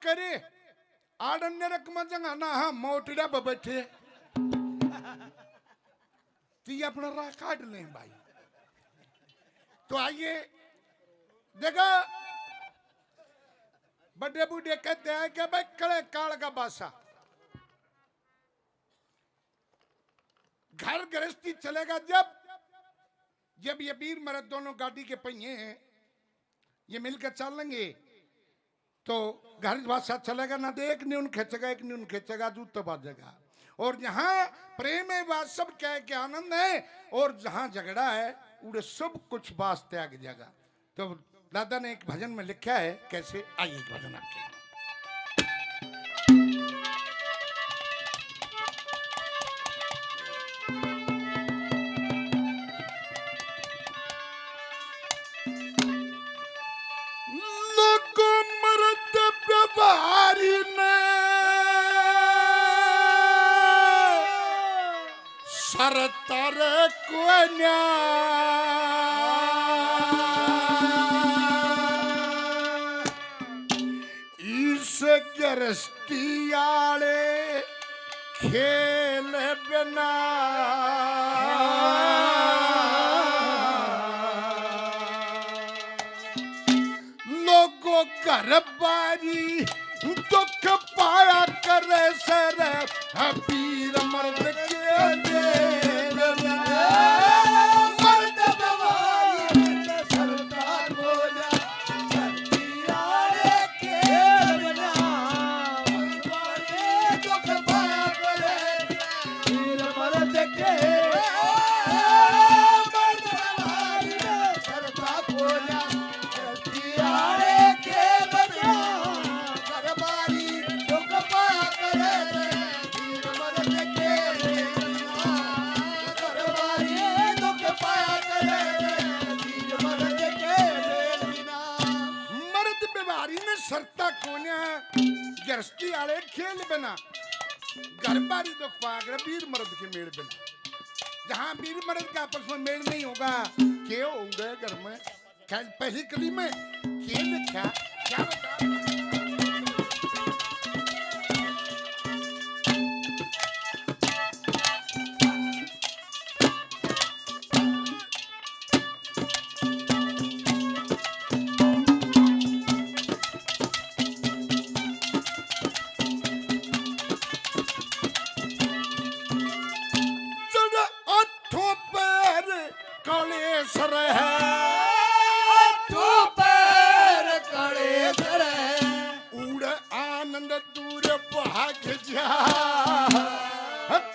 करे आड़न्य रकम जंगाना हाँ मोटड़ा पर बैठे ती अपना राह काट लें भाई। तो आइए देखो बड़े बूढ़े कहते हैं कि भाई कड़े काल का बासा घर गृहस्थी चलेगा जब ये वीर मर्द दोनों गाड़ी के पहिए हैं ये मिलकर चलेंगे तो घर भाषा चलेगा ना। तो एक न्यून खींचेगा एक न्यून खींचेगा जूत तो बाजेगा। और जहां प्रेम है वह सब कह के आनंद है और जहां झगड़ा है उड़े सब कुछ बास त्याग जाएगा। तो दादा ने एक भजन में लिखा है कैसे, आइए एक भजन आपके सरतर कोन्या इस गृहस्थी आले खेल बिना लोगों घर बारी दुख पाया करे सर पीर मर्द के दे सरता कोन्या गृहस्थी आले खेल बिना घर बारी दुख पाकर वीर मर्द के मेल बिना। जहां वीर मर्द का आपस में मेल नहीं होगा क्यों होगा घर में। पहली कली में क्या लिखा क्या बता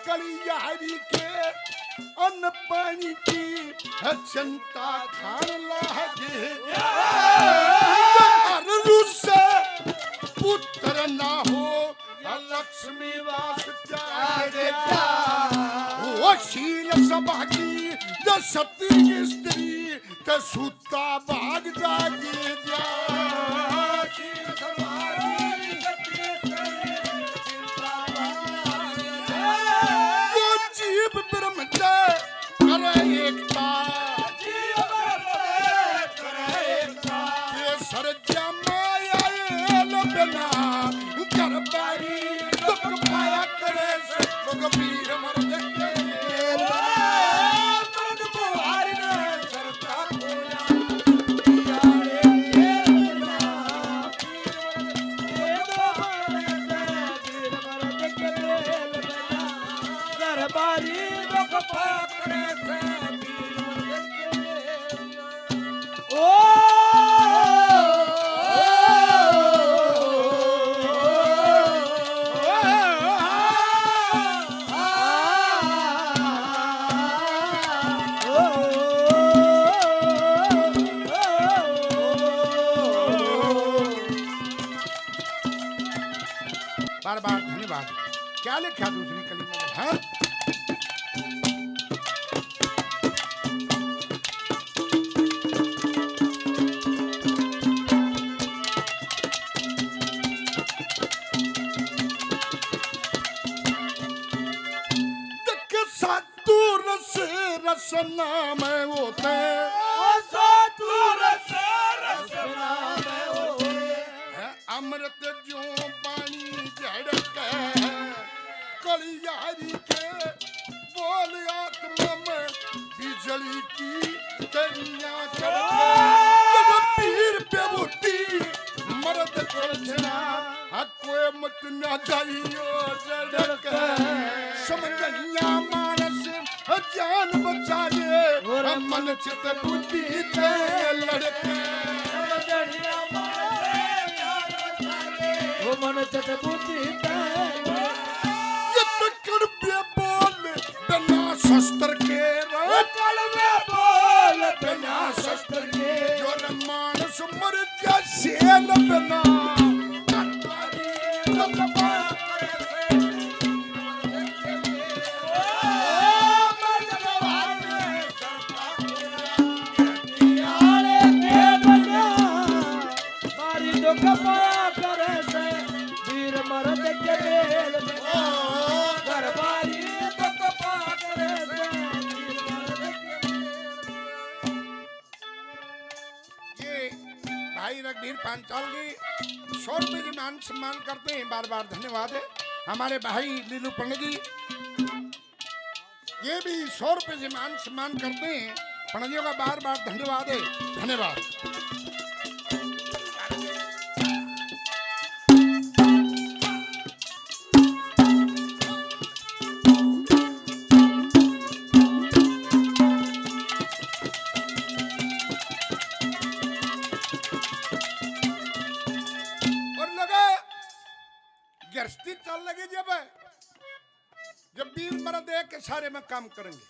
कलियारी के अन्न पानी की चिंता खान लागे से पुत्र ना हो लक्ष्मी वास वो शील सभा की जो सती स्त्री तो सूता भाग जागे जा बार बार धन्यवाद। क्या लिखा दूसरी कली में है? रसना में होते अमृत जो जली की दरिया चढ़के जब पीर पे बुटी मर्द कोचना कोई मत न जाइयो जड़के समझनिया मानस जान बचाए मन चित बुद्धि ते लड़के समझनिया मानस जान बचाए मन चित बुद्धि ते ये तकड़ पे बोल बिना शस्त्र के कलवे बोल बिना शस्त्र के जो मानस मर जा सेल बिना रघुवीर पांचाल जी 100 रुपए की मान सम्मान करते हैं, बार बार धन्यवाद है। हमारे भाई लीलू पंडित जी ये भी 100 रुपए से मान सम्मान करते हैं, पंडित का बार बार धन्यवाद है, धन्यवाद। गृहस्थी चल लगी जब वीर मर्द एक के सारे में काम करेंगे,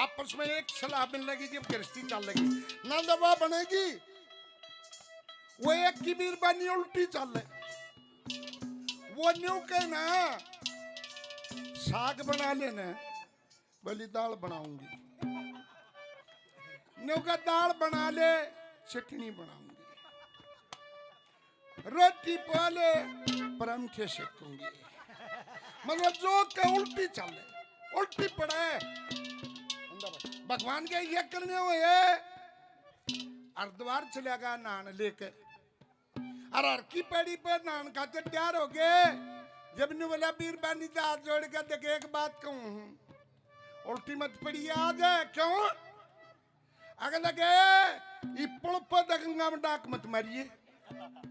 आपस में एक सलाह मिल लगी, जब गृहस्थी चल लगी ना दवा बनेगी, वो एक की वीर बनी उल्टी चल रहे, वो न्यू के ना साग बना लेना बोली दाल बनाऊंगी, न्यू का दाल बना ले चटनी बनाऊंगी, रोटी पाले परांठे सेकूंगी, मतलब जो के उल्टी चले, उल्टी पड़े भगवान के ये करने हुए अर्धवार चलेगा नान लेके और हर की पेड़ी पर नान खाते तैयार हो गए। जब ने बोला वीर बानी का हाथ जोड़ के देखे एक बात कहूं, उल्टी मत पड़ी आज है क्यों अगर लगे ये पुल पर दगंगा में डाक मत मारिए,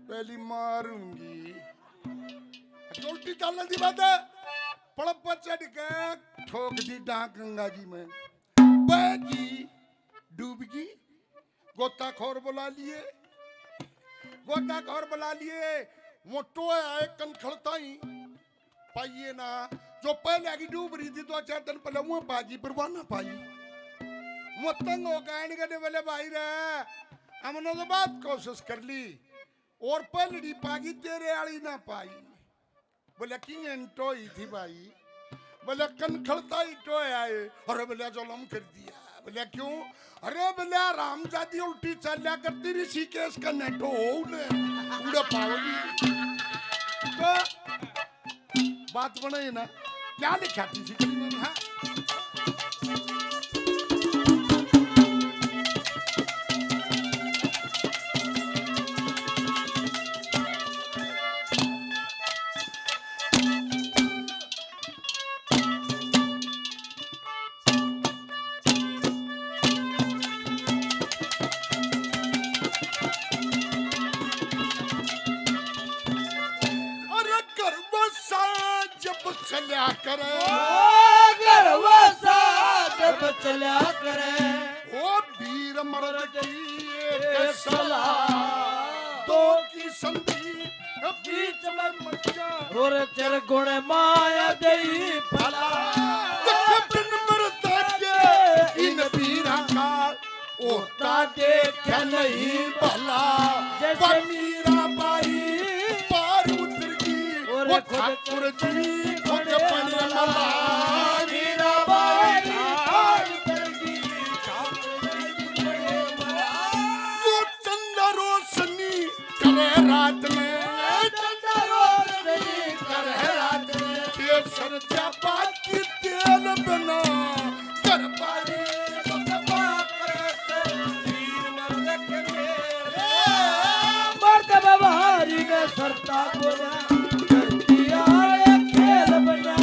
पहली मारूंगी उल्टी चलने की बात है, पड़प पर चढ़ के ठोक दी डाक गंगा जी में बहगी डूबगी, गोताखोर बुला लिए, गोताखोर बुला लिए, वो टोए आए कनखड़ता ही पाइए ना, जो पहले आगे डूब रही थी 2-4 दिन पहले वो बाजी पर वो ना पाई, वो तंग हो गए कहने वाले भाई रे हमने तो बात कोशिश कर ली और पलड़ी पागी तेरे आली ना पाई, बोले किंग टोई थी भाई, बोले कनखड़ता ही टोए आए, अरे बोले जुल्म कर दिया, बोले क्यों, अरे बोले रामजादी उल्टी चलिया करती ऋषिकेश का नेटो उड़े पावली, तो बात बने ना क्या लिखा थी हाँ चल्या करे गरवासा जब चल्या करे ओ वीर मर्द की एक सलाह दो की संधि बीच में मचा और चर गुण माया देई भला बिन मर्द के इन वीरा का ओता देख नहीं भला जैसे मीरा बाई पार उतर की वो ठाकुर जी सरता बोला खेल बना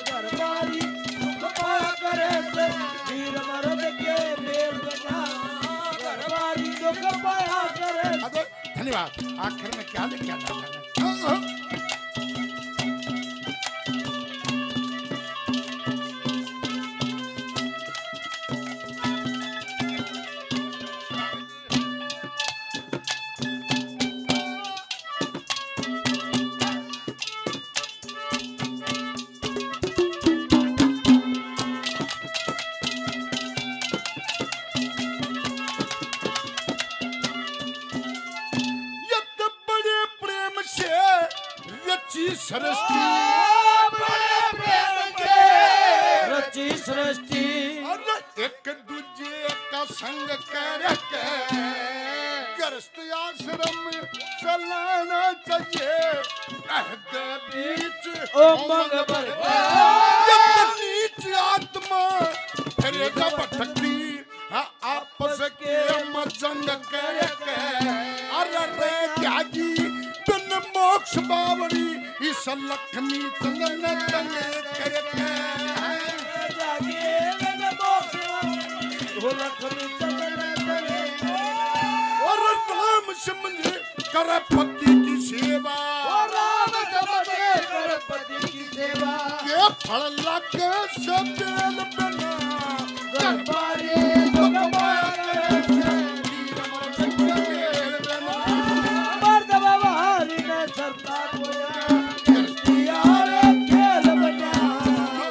घर बारी करे से वीर मर्द आखिर में क्या लिखा जाता है? सृष्टि बड़े प्रेम के रची सृष्टि एक दूजे का संग करके गृहस्थ आश्रम चलाना चाहिए अहद बीच उमंग भर नीच आत्मा फिर जब भटकती आपस के मजंग करके अरे रे त्यागी बिन मोक्ष बावरी इस लक्ष्मी चंदन तंगे करके जागे बिन मोक्ष वो लक्ष्मी चंदन तंगे और राम समझे कर पति की सेवा और राम समझे कर पति की सेवा ये फल लग सदेल बना दरबारी दुखमार मर्द बाबारी ने सरकार होया यार खेल बना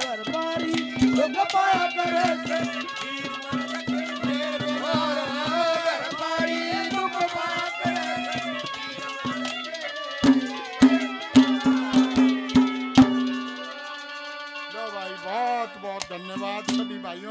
दरबारी दुखमार करे दरबारी दुखमार करे लो भाई बहुत बहुत धन्यवाद सभी भाइयों